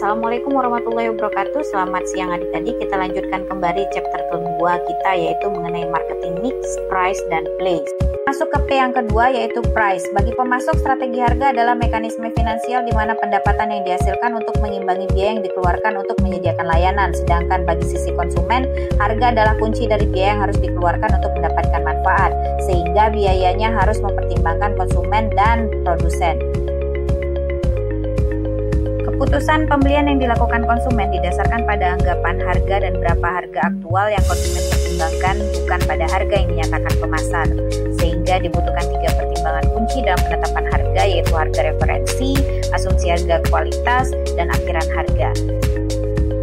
Assalamualaikum warahmatullahi wabarakatuh. Selamat siang adik-adik. Kita lanjutkan kembali chapter kedua kita, yaitu mengenai marketing mix, price, dan place. Masuk ke P yang kedua, yaitu price. Bagi pemasok, strategi harga adalah mekanisme finansial di mana pendapatan yang dihasilkan untuk mengimbangi biaya yang dikeluarkan untuk menyediakan layanan. Sedangkan bagi sisi konsumen, harga adalah kunci dari biaya yang harus dikeluarkan untuk mendapatkan manfaat, sehingga biayanya harus mempertimbangkan konsumen dan produsen. Keputusan pembelian yang dilakukan konsumen didasarkan pada anggapan harga dan berapa harga aktual yang konsumen pertimbangkan, bukan pada harga yang dinyatakan pemasar. Sehingga dibutuhkan 3 pertimbangan kunci dalam penetapan harga, yaitu harga referensi, asumsi harga kualitas, dan akhiran harga.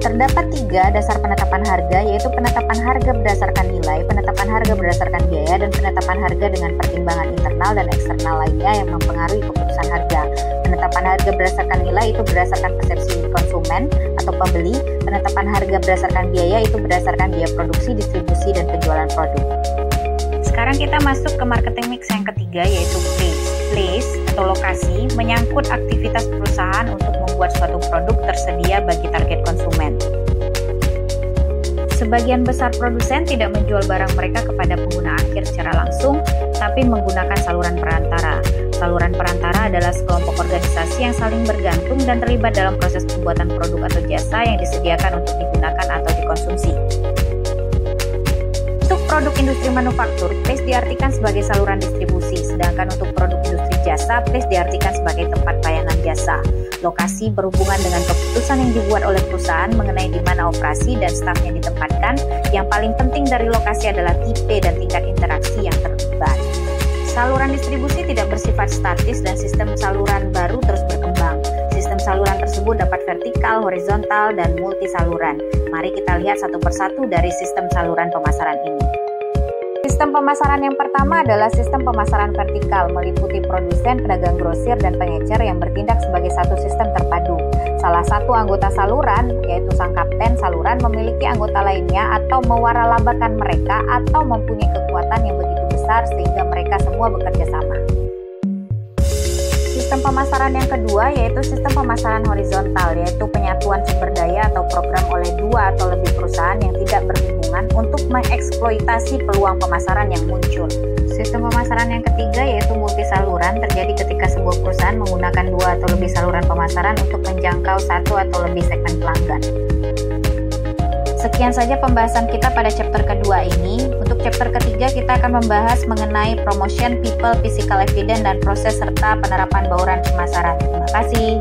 Terdapat 3 dasar penetapan harga, yaitu penetapan harga berdasarkan nilai, penetapan harga berdasarkan biaya, dan penetapan harga dengan pertimbangan internal dan eksternal lainnya yang mempengaruhi keputusan harga. Penetapan harga berdasarkan nilai itu berdasarkan persepsi konsumen atau pembeli. Penetapan harga berdasarkan biaya itu berdasarkan biaya produksi, distribusi, dan penjualan produk. Sekarang kita masuk ke marketing mix yang ketiga, yaitu place. Place atau lokasi menyangkut aktivitas perusahaan untuk membuat suatu produk tersedia bagi target konsumen. Sebagian besar produsen tidak menjual barang mereka kepada pengguna akhir secara langsung, tapi menggunakan saluran perantara. Saluran perantara adalah sekelompok organisasi yang saling bergantung dan terlibat dalam proses pembuatan produk atau jasa yang disediakan untuk digunakan atau dikonsumsi. Untuk produk industri manufaktur, place diartikan sebagai saluran distribusi, sedangkan untuk produk industri jasa, place diartikan sebagai tempat pelayanan jasa. Lokasi berhubungan dengan keputusan yang dibuat oleh perusahaan mengenai di mana operasi dan stafnya ditempatkan. Yang paling penting dari lokasi adalah tipe dan tingkat interaksi yang terlibat. Saluran distribusi tidak bersifat statis dan sistem saluran baru terus berkembang. Sistem saluran tersebut dapat vertikal, horizontal, dan multi saluran. Mari kita lihat satu persatu dari sistem saluran pemasaran ini. Sistem pemasaran yang pertama adalah sistem pemasaran vertikal, meliputi produsen, pedagang grosir, dan pengecer yang bertindak sebagai satu sistem terpadu. Salah satu anggota saluran, yaitu sang kapten saluran, memiliki anggota lainnya atau mewaralabakan mereka atau mempunyai kekuatan yang begitu besar sehingga mereka semua bekerja sama. Sistem pemasaran yang kedua yaitu sistem pemasaran horizontal, yaitu penyatuan sumber daya atau program oleh 2 atau lebih perusahaan yang tidak berhubungan untuk mengeksploitasi peluang pemasaran yang muncul. Sistem pemasaran yang ketiga yaitu multi saluran, terjadi ketika sebuah perusahaan menggunakan 2 atau lebih saluran pemasaran untuk menjangkau 1 atau lebih segmen pelanggan. Sekian saja pembahasan kita pada chapter kedua ini. Untuk chapter ketiga kita akan membahas mengenai promotion, people, physical evidence, dan proses serta penerapan bauran pemasaran. Terima kasih.